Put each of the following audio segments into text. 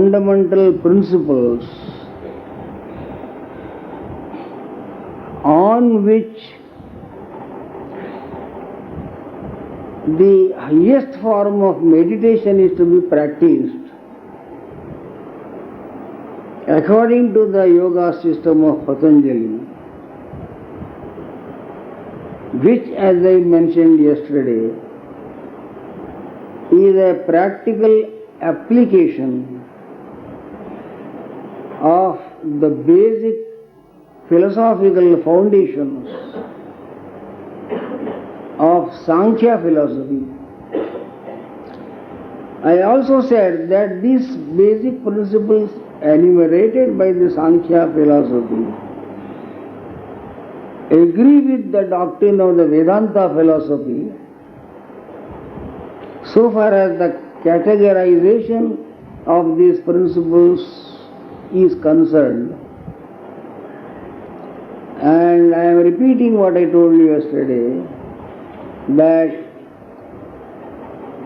fundamental principles on which the highest form of meditation is to be practiced according to the yoga system of Patanjali, which, as I mentioned yesterday, is a practical application of the basic philosophical foundations of Sankhya philosophy. I also said that these basic principles enumerated by the Sankhya philosophy agree with the doctrine of the Vedanta philosophy so far as the categorization of these principles is concerned. And I am repeating what I told you yesterday, that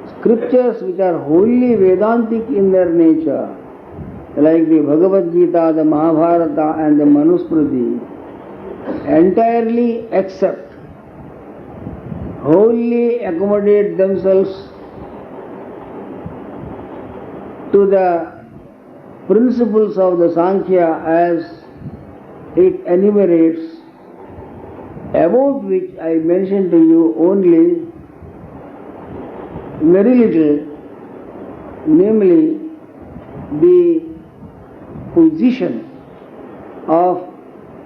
scriptures which are wholly Vedantic in their nature, like the Bhagavad Gita, the Mahabharata and the Manusmriti, entirely accept, wholly accommodate themselves to the principles of the Sankhya as it enumerates, about which I mentioned to you only very little, namely the position of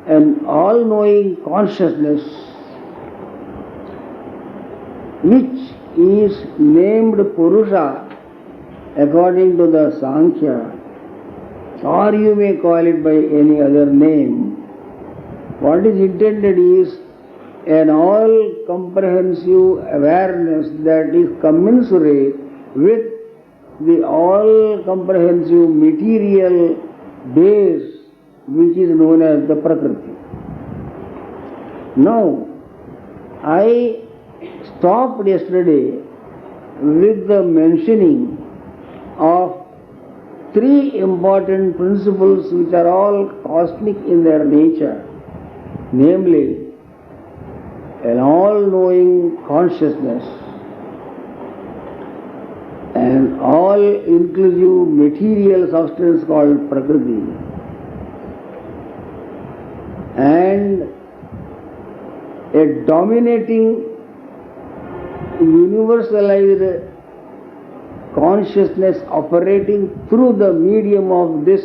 an all-knowing consciousness which is named Purusha according to the Sankhya, or you may call it by any other name. What is intended is an all-comprehensive awareness that is commensurate with the all-comprehensive material base which is known as the Prakriti. Now, I stopped yesterday with the mentioning of three important principles which are all cosmic in their nature, namely an all-knowing consciousness, an all-inclusive material substance called Prakriti, and a dominating universalized consciousness operating through the medium of this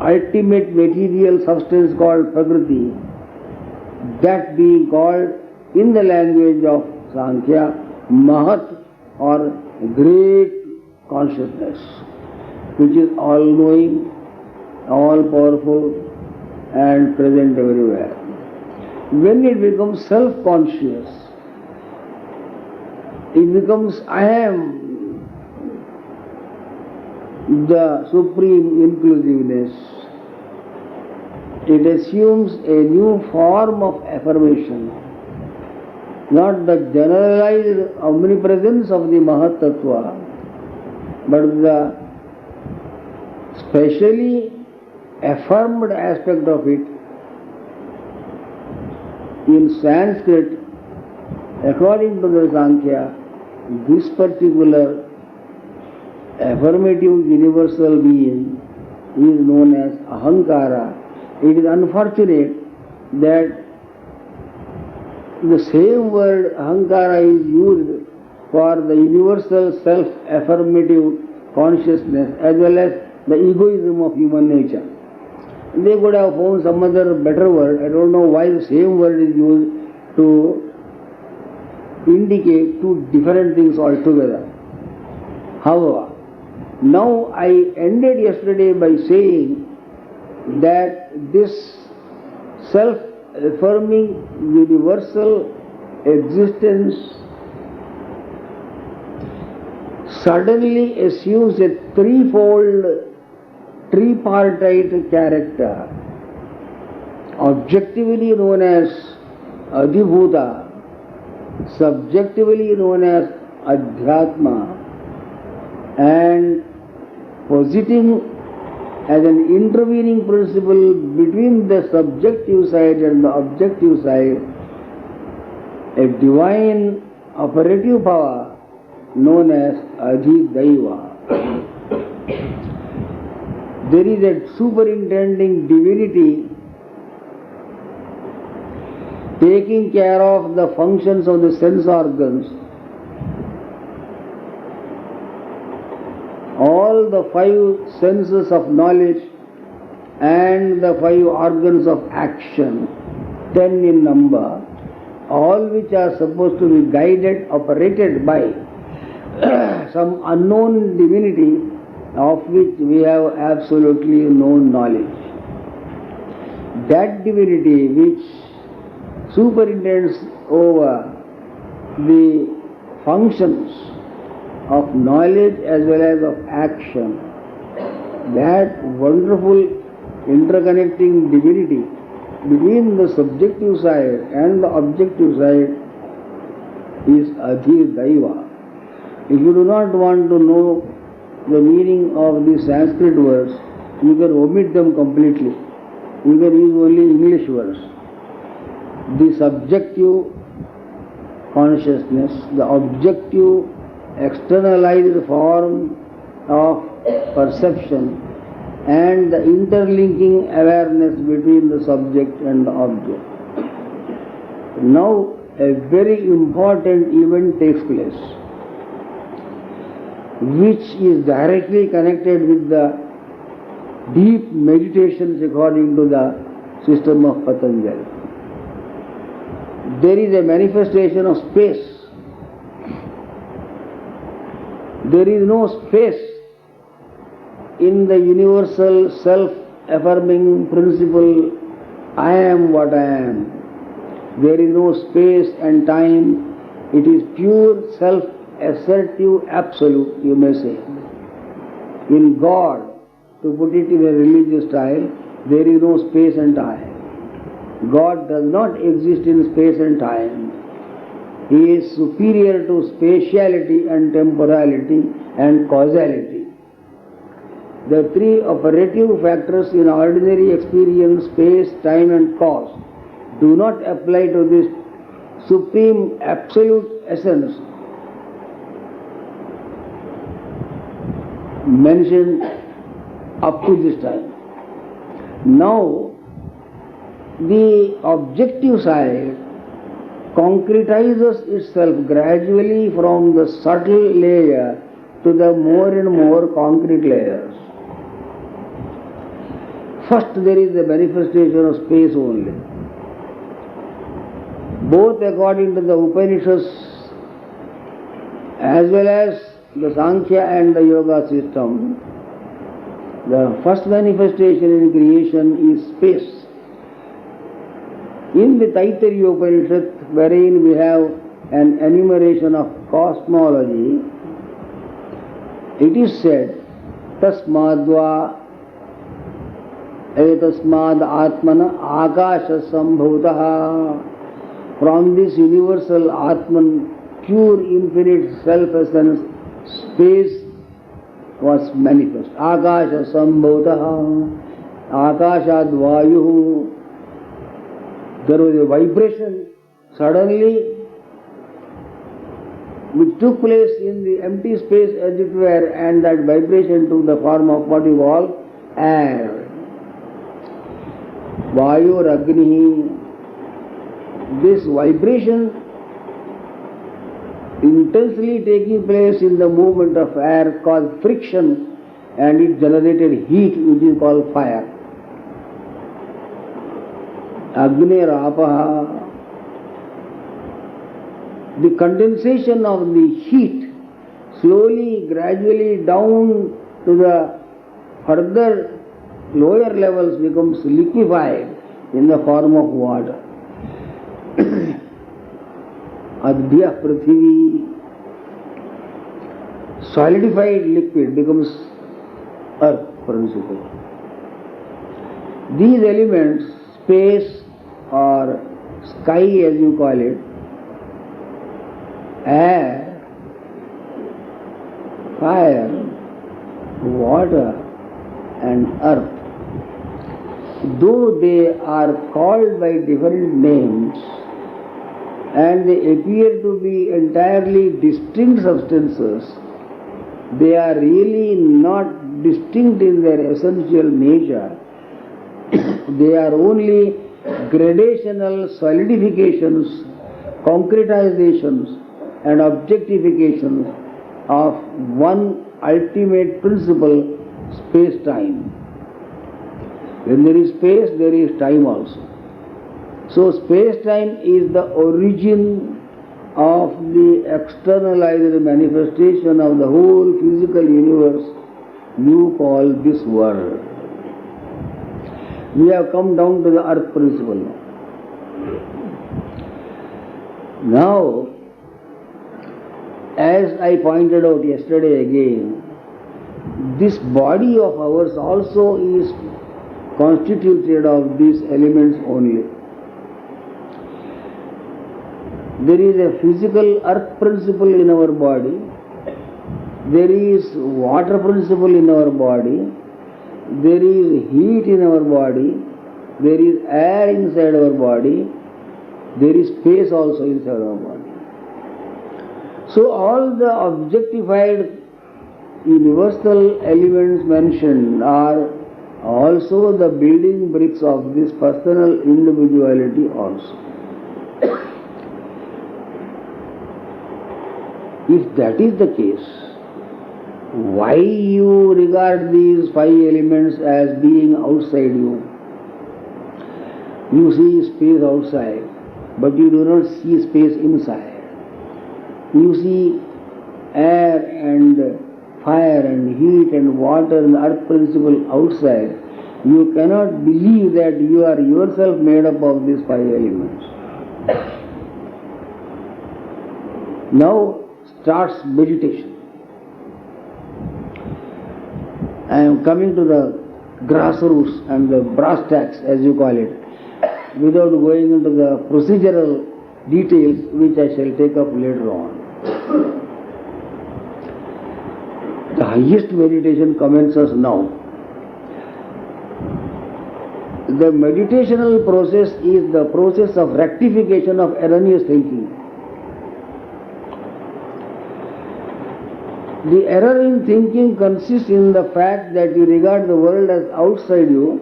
ultimate material substance called Prakriti, that being called in the language of Sankhya Mahat, or great consciousness, which is all-knowing, all-powerful and present everywhere. When it becomes self-conscious, it becomes I am the supreme inclusiveness. It assumes a new form of affirmation, not the generalized omnipresence of the Mahat Tattva, but the specially affirmed aspect of it. In Sanskrit, according to the Sankhya, this particular affirmative universal being is known as Ahankara. It is unfortunate that the same word Ahankara is used for the universal self-affirmative consciousness as well as the egoism of human nature. They could have found some other better word. I don't know why the same word is used to indicate two different things altogether. However, now I ended yesterday by saying that this self-affirming universal existence suddenly assumes a threefold, tripartite character, objectively known as Adhibhuta, subjectively known as Adhyatma, and positing as an intervening principle between the subjective side and the objective side a divine operative power known as Adhidaiva. There is a superintending divinity taking care of the functions of the sense organs. All the 5 senses of knowledge and the 5 organs of action, 10 in number, all which are supposed to be guided, operated by some unknown divinity of which we have absolutely no knowledge. That divinity which superintends over the functions of knowledge as well as of action, that wonderful interconnecting divinity between the subjective side and the objective side is Adhidaiva. If you do not want to know the meaning of the Sanskrit words, you can omit them completely. You can use only English words. The subjective consciousness, the objective externalized form of perception, and the interlinking awareness between the subject and the object. Now a very important event takes place, which is directly connected with the deep meditations according to the system of Patanjali. There is a manifestation of space. There is no space in the universal self-affirming principle, I am what I am. There is no space and time. It is pure self-assertive absolute, you may say. In God, to put it in a religious style, there is no space and time. God does not exist in space and time. He is superior to spatiality and temporality and causality. The 3 operative factors in ordinary experience, space, time and cause, do not apply to this supreme absolute essence mentioned up to this time. Now, the objective side concretizes itself gradually from the subtle layer to the more and more concrete layers. First there is the manifestation of space only. Both according to the Upanishads as well as the Sankhya and the Yoga system, the first manifestation in creation is space. In the Taittiriya Upanishad, wherein we have an enumeration of cosmology, it is said, Tasmadva etasmad atmana akasha sambhutaha. From this universal Atman, pure infinite self-essence, space was manifest. Akasha sambhutaha, akashad vayuhu. There was a vibration suddenly which took place in the empty space as it were, and that vibration took the form of what you call air. Vayu Agni. This vibration intensely taking place in the movement of air caused friction, and it generated heat, which is called fire. Agni Rapaha. The condensation of the heat slowly, gradually down to the further lower levels becomes liquefied in the form of water. Adhya Prithvi. Solidified liquid becomes earth principle. These elements, space or sky as you call it, air, fire, water and earth, though they are called by different names and they appear to be entirely distinct substances, they are really not distinct in their essential nature. They are only gradational solidifications, concretizations and objectifications of one ultimate principle, space-time. When there is space, there is time also. So space-time is the origin of the externalized manifestation of the whole physical universe you call this world. We have come down to the earth principle now. Now, as I pointed out yesterday again, this body of ours also is constituted of these elements only. There is a physical earth principle in our body, there is water principle in our body, there is heat in our body, there is air inside our body, there is space also inside our body. So all the objectified universal elements mentioned are also the building bricks of this personal individuality also. If that is the case, why you regard these five elements as being outside you? You see space outside, but you do not see space inside. You see air and fire and heat and water and earth principle outside. You cannot believe that you are yourself made up of these five elements. Now starts meditation. I am coming to the grassroots and the brass tacks, as you call it, without going into the procedural details which I shall take up later on. The highest meditation commences now. The meditational process is the process of rectification of erroneous thinking. The error in thinking consists in the fact that you regard the world as outside you,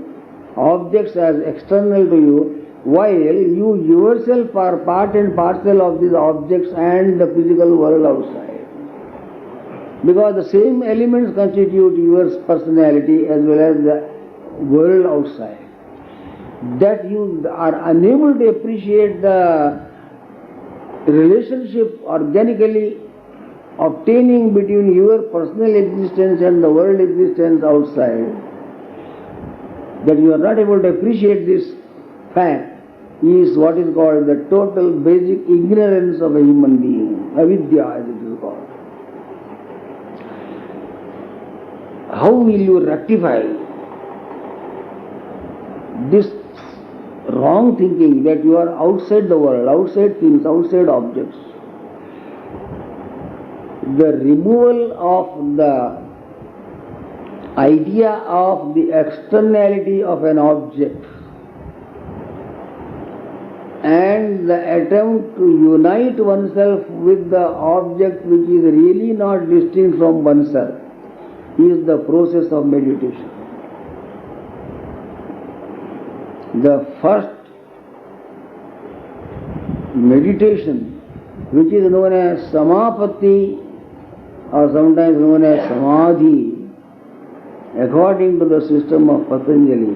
objects as external to you, while you yourself are part and parcel of these objects and the physical world outside. Because the same elements constitute your personality as well as the world outside. That you are unable to appreciate the relationship organically obtaining between your personal existence and the world existence outside, that you are not able to appreciate this fact, is what is called the total basic ignorance of a human being, avidya as it is called. How will you rectify this wrong thinking that you are outside the world, outside things, outside objects? The removal of the idea of the externality of an object and the attempt to unite oneself with the object which is really not distinct from oneself is the process of meditation. The first meditation, which is known as samapatti or sometimes known as samadhi, according to the system of Patanjali,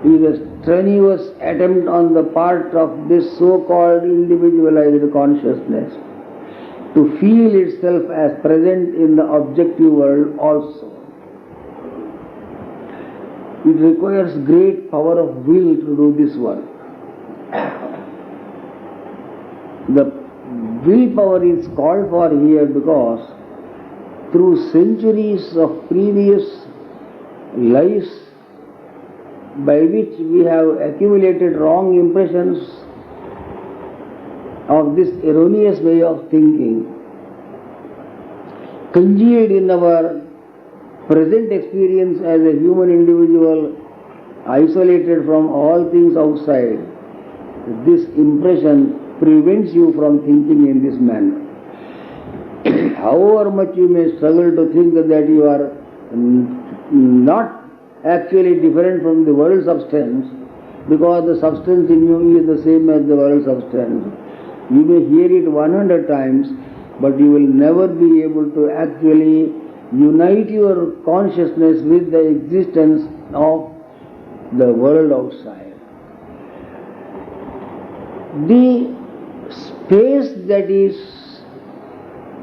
is a strenuous attempt on the part of this so-called individualized consciousness to feel itself as present in the objective world also. It requires great power of will to do this work. The willpower is called for here because through centuries of previous lives by which we have accumulated wrong impressions of this erroneous way of thinking, congealed in our present experience as a human individual isolated from all things outside, this impression prevents you from thinking in this manner. However much you may struggle to think that you are not actually different from the world substance, because the substance in you is the same as the world substance. You may hear it 100 times, but you will never be able to actually unite your consciousness with the existence of the world outside. The space that is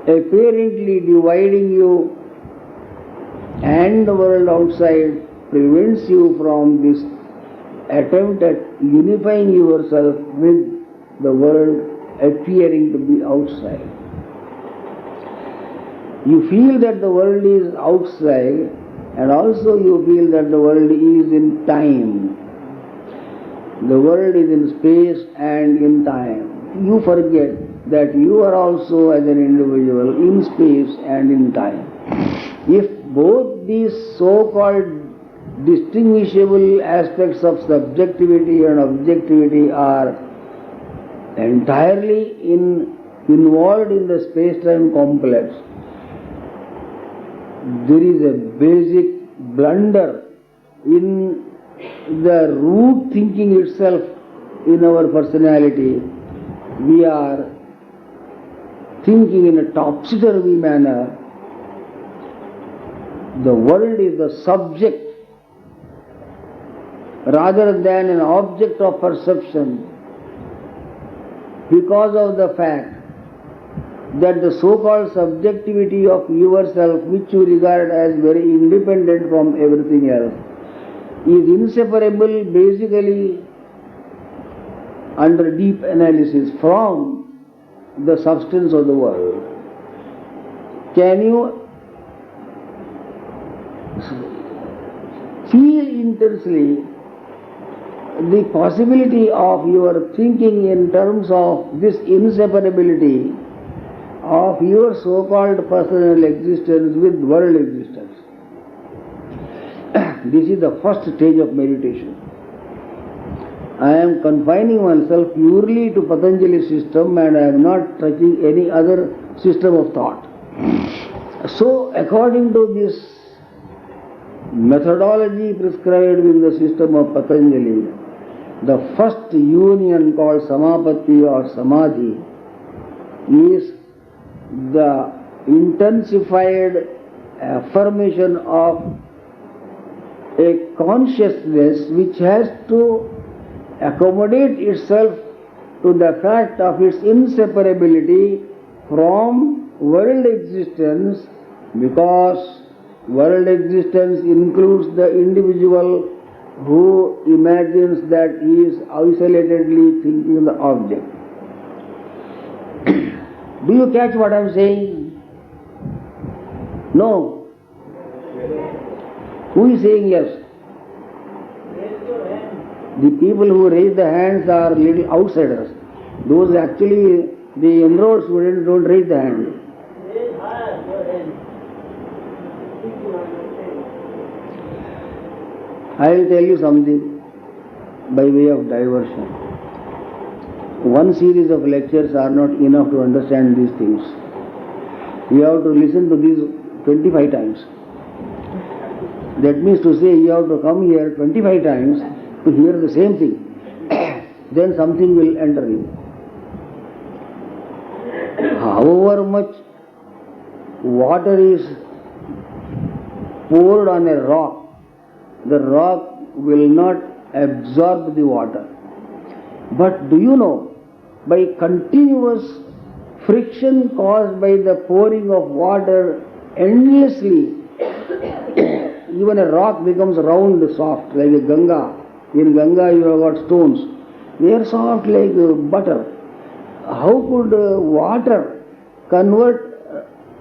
apparently dividing you and the world outside prevents you from this attempt at unifying yourself with the world appearing to be outside. You feel that the world is outside, and also you feel that the world is in time. The world is in space and in time. You forget that you are also as an individual in space and in time. If both these so-called distinguishable aspects of subjectivity and objectivity are entirely involved in the space-time complex, there is a basic blunder in the root thinking itself in our personality. We are thinking in a topsy-turvy manner. The world is the subject rather than an object of perception, because of the fact that the so-called subjectivity of yourself, which you regard as very independent from everything else, is inseparable basically under deep analysis from the substance of the world. Can you feel intensely the possibility of your thinking in terms of this inseparability of your so-called personal existence with world existence? This is the first stage of meditation. I am confining myself purely to Patanjali's system, and I am not touching any other system of thought. So, according to this methodology prescribed in the system of Patanjali, the first union called Samapatti or Samadhi is the intensified affirmation of a consciousness which has to accommodate itself to the fact of its inseparability from world existence, because world existence includes the individual who imagines that he is isolatedly thinking the object. Do you catch what I am saying? No. Who is saying yes? The people who raise the hands are little outsiders. Those actually, the enrolled students don't raise the hand. I will tell you something by way of diversion. One series of lectures are not enough to understand these things. You have to listen to these 25 times. That means to say you have to come here 25 times to hear the same thing. Then something will enter you. However much water is poured on a rock, the rock will not absorb the water. But do you know, by continuous friction caused by the pouring of water endlessly, even a rock becomes round, soft, like a Ganga. In Ganga you have got stones. They are soft like butter. How could water convert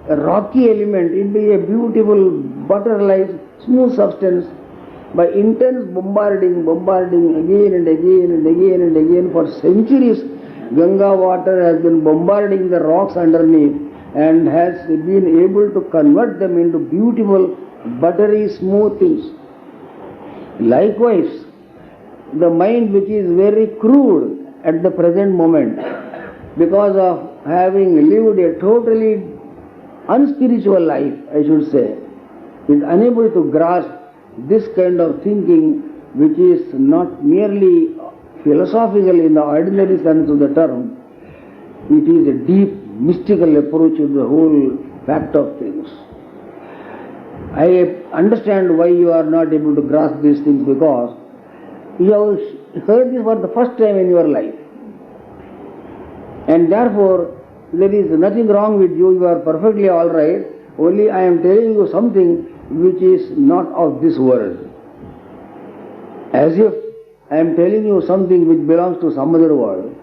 a rocky element into a beautiful butter-like smooth substance? By intense bombarding again and again and again and again for centuries, Ganga water has been bombarding the rocks underneath and has been able to convert them into beautiful buttery, smooth things. Likewise, the mind which is very crude at the present moment, because of having lived a totally unspiritual life, I should say, is unable to grasp this kind of thinking, which is not merely philosophical in the ordinary sense of the term. It is a deep mystical approach to the whole fact of things. I understand why you are not able to grasp these things, because you have heard this for the first time in your life. And therefore, there is nothing wrong with you, you are perfectly all right, only I am telling you something which is not of this world. As if I am telling you something which belongs to some other world,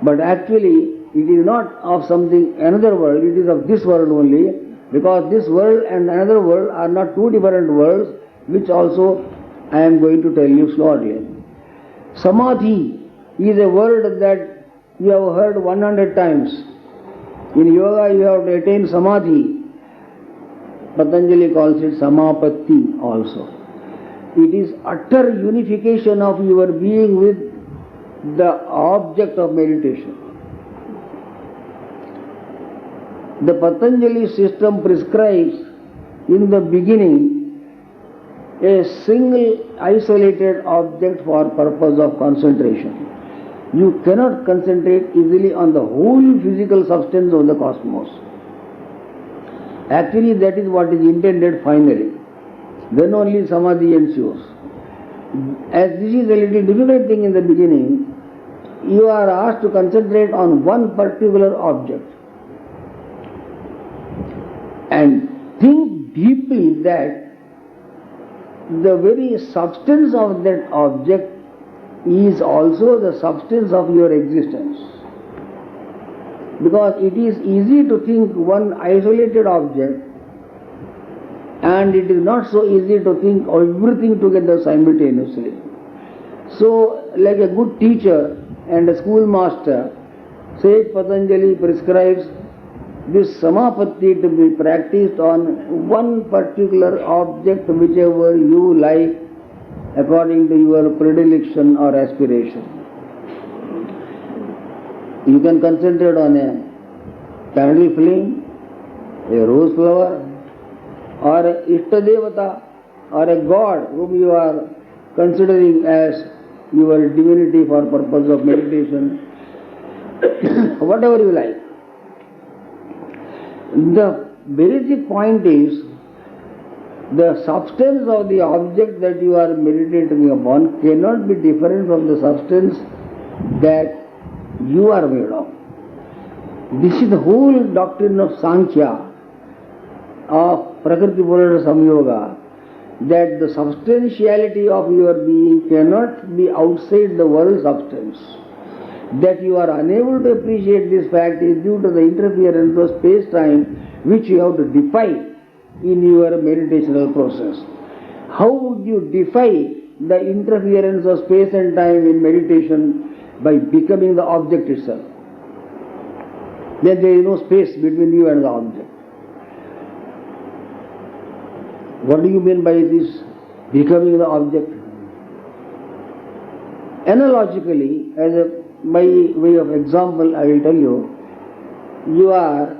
but actually it is not of something another world, it is of this world only, because this world and another world are not two different worlds, which also I am going to tell you shortly. Samadhi is a word that you have heard 100 times. In yoga you have to attain Samadhi. Patanjali calls it Samapatti also. It is utter unification of your being with the object of meditation. The Patanjali system prescribes in the beginning a single isolated object for purpose of concentration. You cannot concentrate easily on the whole physical substance of the cosmos. Actually, that is what is intended finally. Then only Samadhi ensues. As this is a little difficult thing in the beginning, you are asked to concentrate on one particular object and think deeply that the very substance of that object is also the substance of your existence. Because it is easy to think one isolated object, and it is not so easy to think everything together simultaneously. So, like a good teacher and a schoolmaster, Sage Patanjali prescribes this Samapatti to be practiced on one particular object, whichever you like, according to your predilection or aspiration. You can concentrate on a candle flame, a rose flower, or a Ishtadevata, or a god whom you are considering as your divinity for purpose of meditation, whatever you like. The basic point is, the substance of the object that you are meditating upon cannot be different from the substance that you are made of. This is the whole doctrine of Sankhya, of Prakriti Purana Samyoga, that the substantiality of your being cannot be outside the world substance. That you are unable to appreciate this fact is due to the interference of space-time, which you have to defy in your meditational process. How would you defy the interference of space and time in meditation? By becoming the object itself. Then there is no space between you and the object. What do you mean by this becoming the object? Analogically, by way of example, I will tell you, you are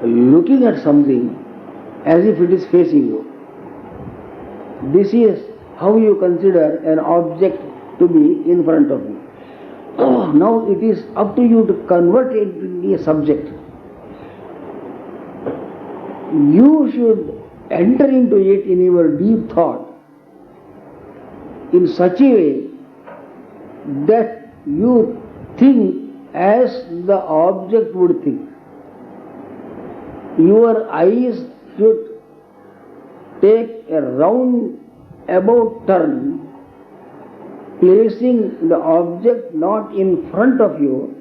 looking at something as if it is facing you. This is how you consider an object to be in front of you. Now it is up to you to convert it into a subject. You should enter into it in your deep thought in such a way that you think as the object would think. Your eyes should take a round about turn, placing the object not in front of you,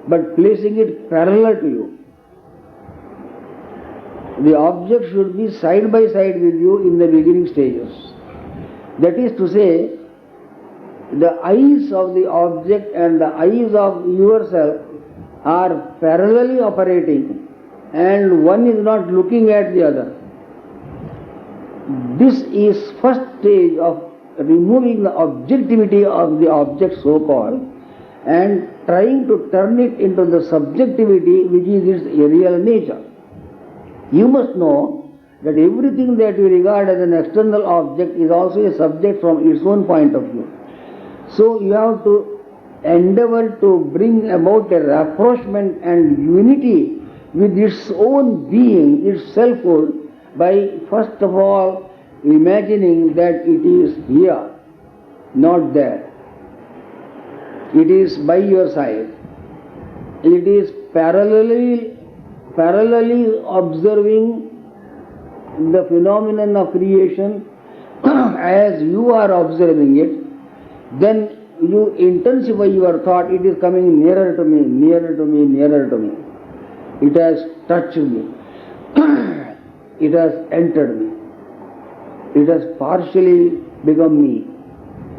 but placing it parallel to you. The object should be side by side with you in the beginning stages. That is to say, the eyes of the object and the eyes of yourself are parallelly operating, and one is not looking at the other. This is first stage of removing the objectivity of the object so called and trying to turn it into the subjectivity which is its real nature. You must know that everything that we regard as an external object is also a subject from its own point of view. So you have to endeavor to bring about a rapprochement and unity with its own being, its selfhood, by first of all imagining that it is here, not there. It is by your side. It is parallelly observing the phenomenon of creation as you are observing it. Then you intensify your thought, it is coming nearer to me, nearer to me, nearer to me. It has touched me. It has entered me. It has partially become me.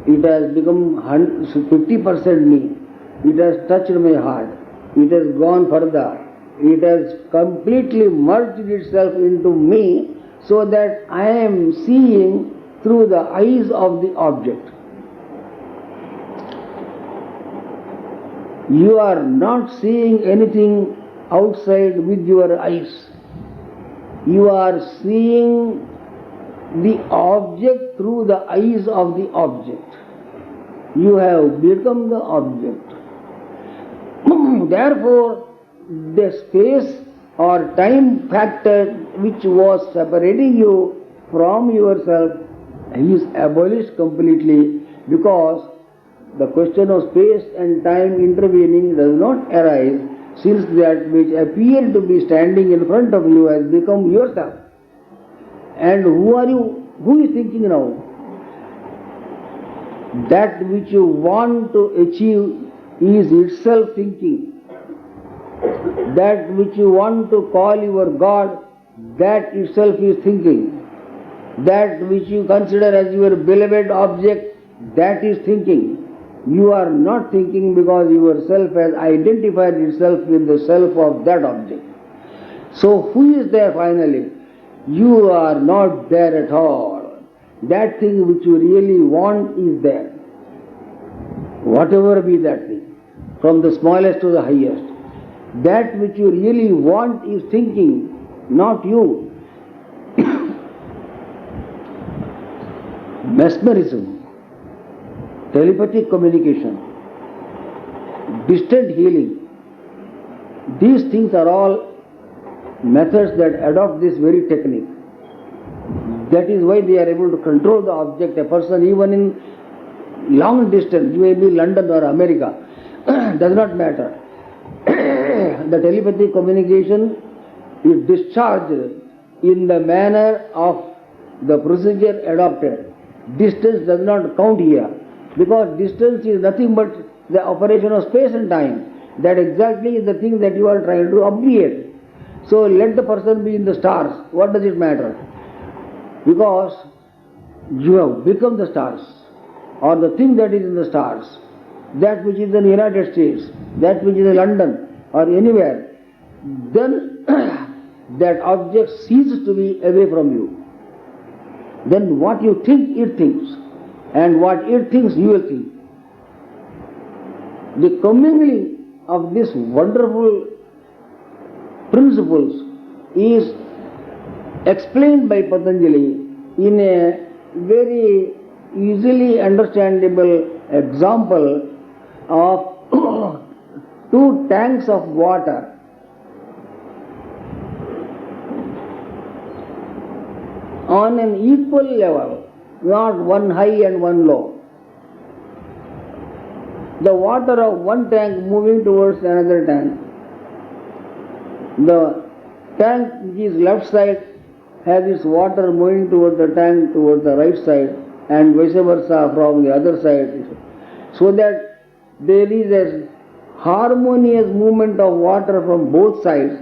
It has become 50% me. It has touched my heart. It has gone further. It has completely merged itself into me so that I am seeing through the eyes of the object. You are not seeing anything outside with your eyes. You are seeing the object through the eyes of the object. You have become the object. Therefore, the space or time factor which was separating you from yourself is abolished completely, because the question of space and time intervening does not arise, since that which appeared to be standing in front of you has become yourself. And who are you? Who is thinking now? That which you want to achieve is itself thinking. That which you want to call your God, that itself is thinking. That which you consider as your beloved object, that is thinking. You are not thinking because yourself has identified itself with the self of that object. So who is there finally? You are not there at all. That thing which you really want is there. Whatever be that thing, from the smallest to the highest. That which you really want is thinking, not you. Mesmerism, telepathic communication, distant healing, these things are all methods that adopt this very technique. That is why they are able to control the object. A person even in long distance, you may be London or America, does not matter. The telepathic communication is discharged in the manner of the procedure adopted. Distance does not count here, because distance is nothing but the operation of space and time. That exactly is the thing that you are trying to obviate. So let the person be in the stars. What does it matter? Because you have become the stars, or the thing that is in the stars, that which is in the United States, that which is in London or anywhere, then that object ceases to be away from you. Then what you think, it thinks, and what it thinks, you will think. The commingling of these wonderful principles is explained by Patanjali in a very easily understandable example of two tanks of water. On an equal level, not one high and one low. The water of one tank moving towards another tank. The tank which is left side has its water moving towards the tank towards the right side, and vice versa from the other side. So that there is a harmonious movement of water from both sides.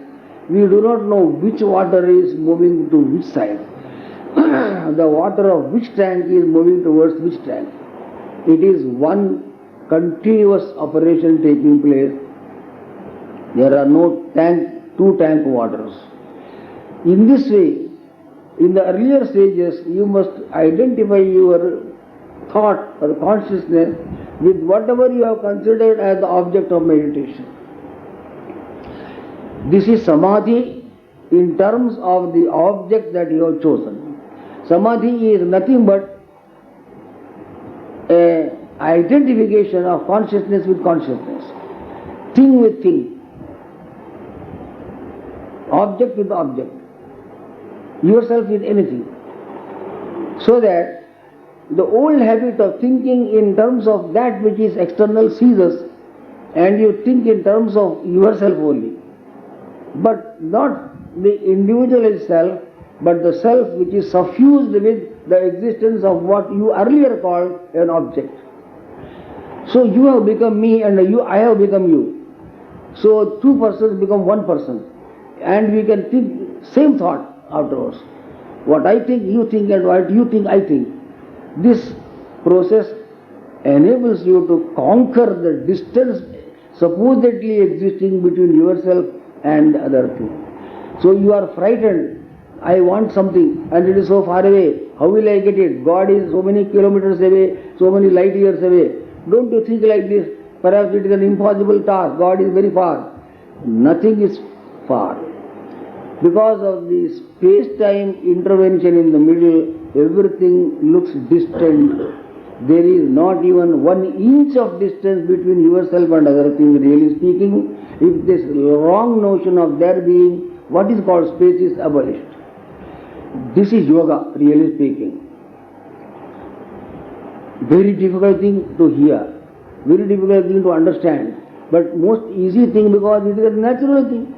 We do not know which water is moving to which side. The water of which tank is moving towards which tank. It is one continuous operation taking place. There are no two tank waters. In this way, in the earlier stages, you must identify your thought or consciousness with whatever you have considered as the object of meditation. This is samadhi in terms of the object that you have chosen. Samadhi is nothing but an identification of consciousness with consciousness, thing with thing, object with object, yourself with anything. So that the old habit of thinking in terms of that which is external ceases, and you think in terms of yourself only, but not the individual itself, but the self which is suffused with the existence of what you earlier called an object. So you have become me and I have become you. So two persons become one person, and we can think same thought afterwards. What I think, you think, and what you think, I think. This process enables you to conquer the distance supposedly existing between yourself and the other thing. So you are frightened. I want something and it is so far away. How will I get it? God is so many kilometers away, so many light years away. Don't you think like this? Perhaps it is an impossible task. God is very far. Nothing is far. Because of the space-time intervention in the middle, everything looks distant. There is not even 1 inch of distance between yourself and other things, really speaking. If this wrong notion of there being what is called space is abolished. This is yoga, really speaking. Very difficult thing to hear, very difficult thing to understand, but most easy thing because it is a natural thing.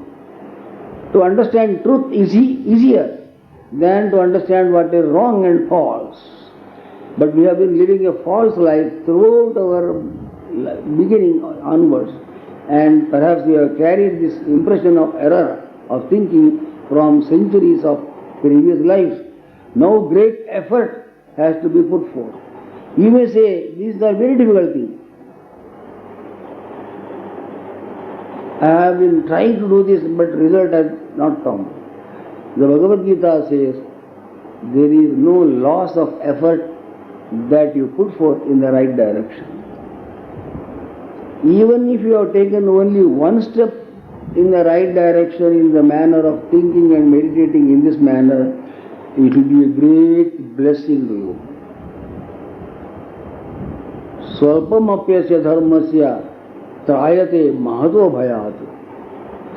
To understand truth is easier than to understand what is wrong and false. But we have been living a false life throughout our beginning onwards, and perhaps we have carried this impression of error of thinking from centuries of previous lives. Now great effort has to be put forth. You may say, this is a very difficult thing. I have been trying to do this, but result has not come. The Bhagavad Gita says, there is no loss of effort that you put forth in the right direction. Even if you have taken only one step in the right direction, in the manner of thinking and meditating in this manner, it will be a great blessing to you. Swalpam apyasya dharmasya trayate mahato bhayat,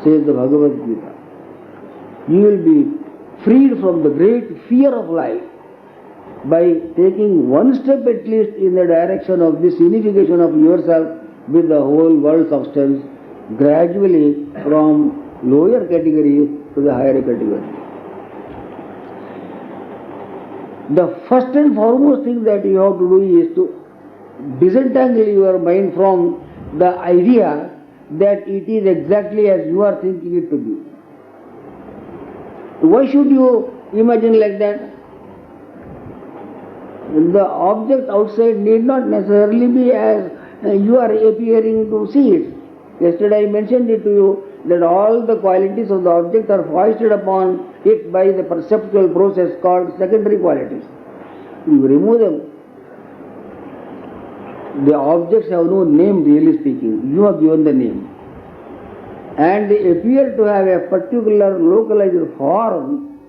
says the Bhagavad Gita. You will be freed from the great fear of life by taking one step at least in the direction of this unification of yourself with the whole world substance, gradually from lower category to the higher category. The first and foremost thing that you have to do is to disentangle your mind from the idea that it is exactly as you are thinking it to be. Why should you imagine like that? The object outside need not necessarily be as you are appearing to see it. Yesterday I mentioned it to you that all the qualities of the object are foisted upon it by the perceptual process called secondary qualities. You remove them. The objects have no name, really speaking. You have given the name. And they appear to have a particular localized form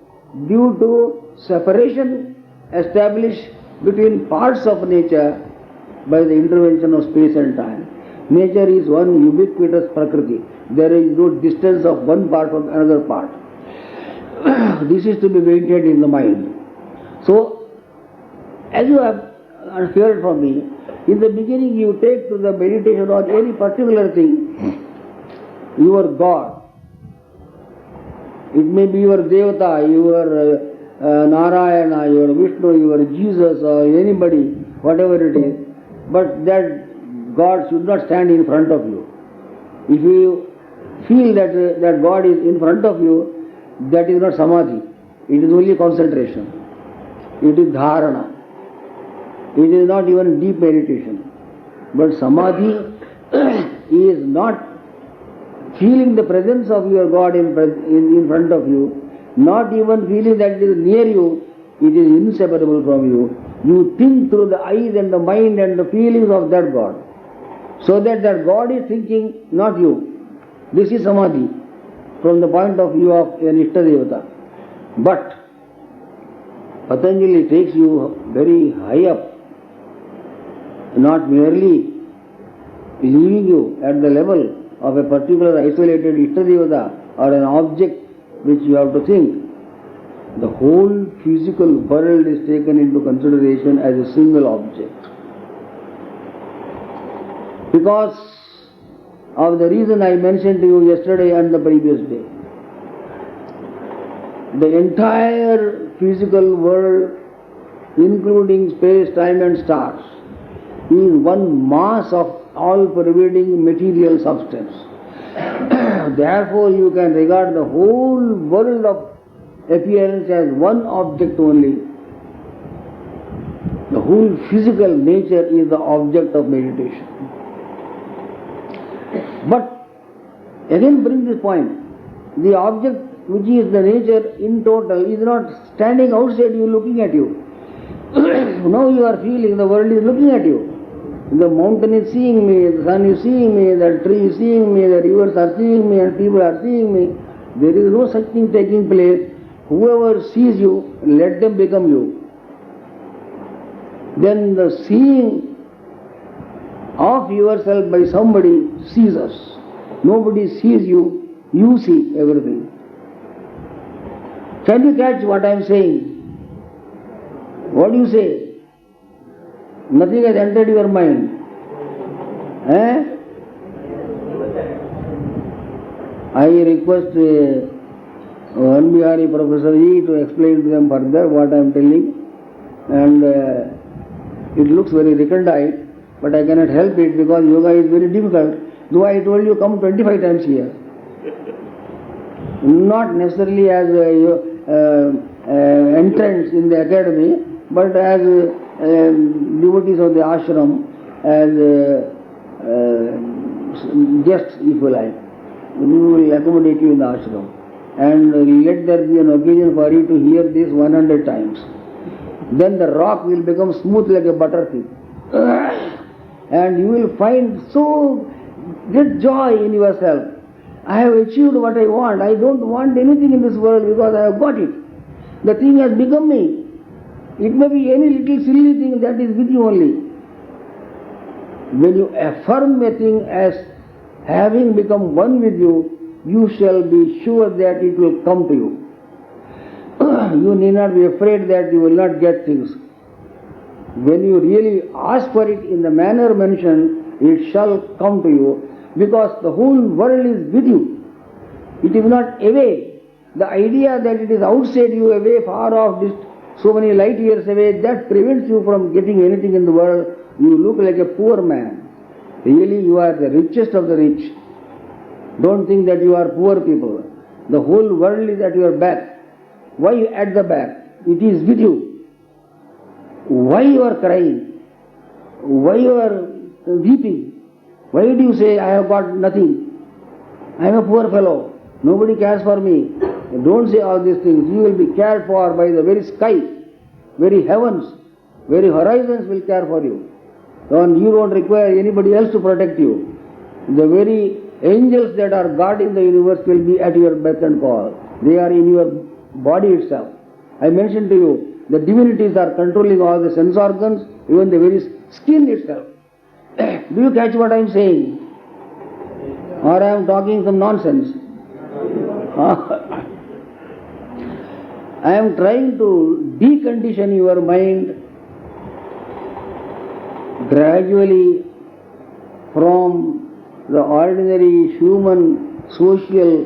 due to separation established between parts of nature by the intervention of space and time. Nature is one ubiquitous Prakriti. There is no distance of one part from another part. This is to be maintained in the mind. So, as you have heard from me, in the beginning you take to the meditation on any particular thing, your God. It may be your Devata, your Narayana, your Vishnu, your Jesus or anybody, whatever it is, but that God should not stand in front of you. If you feel that God is in front of you, that is not samadhi. It is only concentration. It is dharana. It is not even deep meditation. But samadhi is not feeling the presence of your God in front of you, not even feeling that it is near you, it is inseparable from you. You think through the eyes and the mind and the feelings of that God. So that God is thinking, not you. This is samadhi from the point of view of an Ishtadevata. But Patanjali takes you very high up, not merely leaving you at the level of a particular isolated Ishtadevata or an object which you have to think. The whole physical world is taken into consideration as a single object. Because of the reason I mentioned to you yesterday and the previous day. The entire physical world, including space, time and stars, is one mass of all-pervading material substance. Therefore, you can regard the whole world of appearance as one object only. The whole physical nature is the object of meditation. But again bring this point, the object which is the nature in total is not standing outside you, looking at you. Now you are feeling the world is looking at you. The mountain is seeing me, the sun is seeing me, the tree is seeing me, the rivers are seeing me, and people are seeing me. There is no such thing taking place. Whoever sees you, let them become you. Then the seeing of yourself by somebody sees us. Nobody sees you, you see everything. Can you catch what I am saying? What do you say? Nothing has entered your mind. I request Van Bihari Professor Ji to explain to them further what I am telling. And it looks very recondite, but I cannot help it because yoga is very difficult. Though I told you come 25 times here. Not necessarily as entrants in the academy, but as devotees of the ashram, as guests, if you like. We will accommodate you in the ashram. And let there be an occasion for you to hear this 100 times. Then the rock will become smooth like a butter thin. And you will find so great joy in yourself. I have achieved what I want. I don't want anything in this world because I have got it. The thing has become me. It may be any little silly thing that is with you only. When you affirm a thing as having become one with you, you shall be sure that it will come to you. You need not be afraid that you will not get things. When you really ask for it in the manner mentioned, it shall come to you, because the whole world is with you. It is not away. The idea that it is outside you, away, far off, so many light years away, that prevents you from getting anything in the world. You look like a poor man. Really, you are the richest of the rich. Don't think that you are poor people. The whole world is at your back. Why at the back? It is with you. Why you are crying? Why you are weeping? Why do you say, I have got nothing? I am a poor fellow. Nobody cares for me. Don't say all these things. You will be cared for by the very sky, very heavens, very horizons will care for you. And you don't require anybody else to protect you. The very angels that are guarding the universe will be at your beck and call. They are in your body itself. I mentioned to you, the divinities are controlling all the sense organs, even the very skin itself. Do you catch what I am saying? Or I am talking some nonsense? I am trying to decondition your mind gradually from the ordinary human, social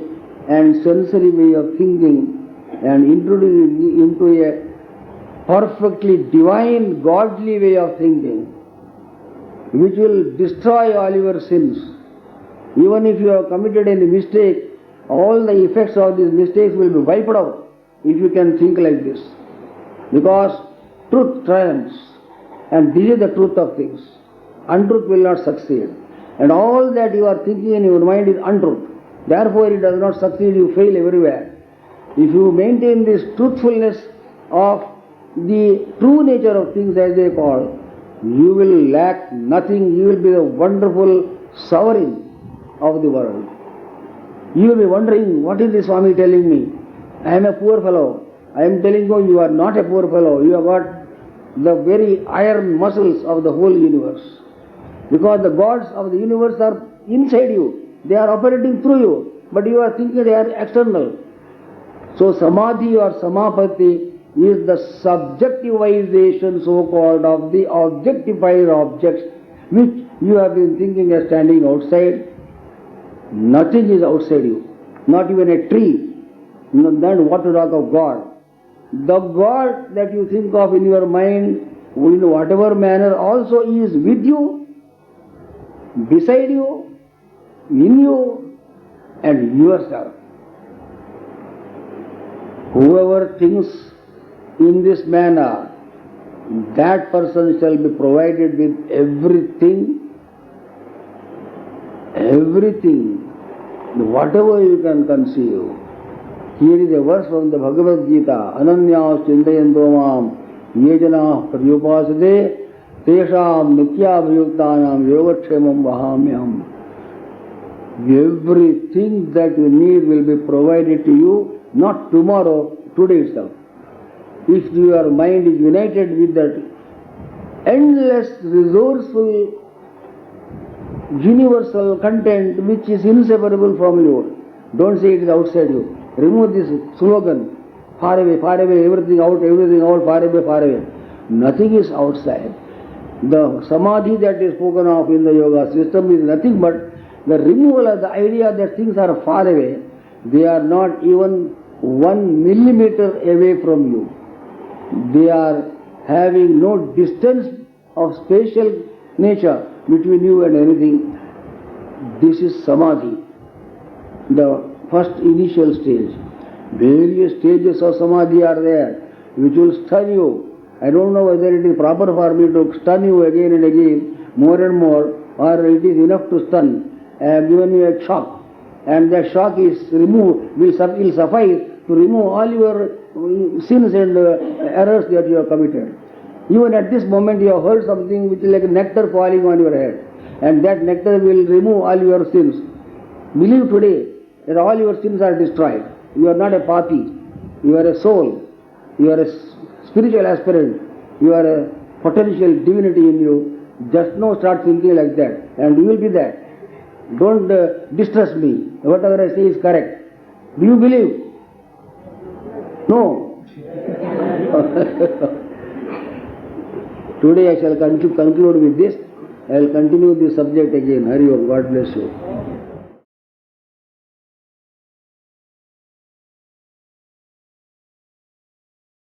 and sensory way of thinking and introduce it into a perfectly divine, godly way of thinking, which will destroy all your sins. Even if you have committed any mistake, all the effects of these mistakes will be wiped out if you can think like this. Because truth triumphs, and this is the truth of things. Untruth will not succeed. And all that you are thinking in your mind is untruth. Therefore it does not succeed, you fail everywhere. If you maintain this truthfulness of the true nature of things as they call, you will lack nothing. You will be the wonderful sovereign of the world. You will be wondering, what is the Swami telling me? I am a poor fellow. I am telling you, you are not a poor fellow. You have got the very iron muscles of the whole universe. Because the gods of the universe are inside you. They are operating through you. But you are thinking they are external. So samadhi or samapatti is the subjectivization, so-called, of the objectified objects which you have been thinking as standing outside. Nothing is outside you, not even a tree. Then what to talk of God? The God that you think of in your mind, in whatever manner, also is with you, beside you, in you, and yourself. Whoever thinks in this manner, that person shall be provided with everything, whatever you can conceive. Here is a verse from the Bhagavad Gita, Ananyas Chintayanto Mam Yejana Pradyupasade Tesham Nityabhyuktanam Yogakshamam Vahamyam. Everything that you need will be provided to you, not tomorrow, today itself. If your mind is united with that endless, resourceful, universal content which is inseparable from you, don't say it is outside you. Remove this slogan, far away, everything out, far away. Nothing is outside. The samadhi that is spoken of in the yoga system is nothing but the removal of the idea that things are far away. They are not even 1 millimeter away from you. They are having no distance of spatial nature between you and anything. This is samadhi, the first initial stage. Various stages of samadhi are there which will stun you. I don't know whether it is proper for me to stun you again and again, more and more, or it is enough to stun. I have given you a shock, and that shock is removed, will suffice to remove all your sins and errors that you have committed. Even at this moment you have heard something which is like nectar falling on your head, and that nectar will remove all your sins. Believe today that all your sins are destroyed. You are not a papi. You are a soul. You are a spiritual aspirant. You are a potential divinity in you. Just now start thinking like that, and you will be that. Don't distrust me. Whatever I say is correct. Do you believe? No. Today I shall conclude with this. I will continue this subject again. Hari Om. God bless you.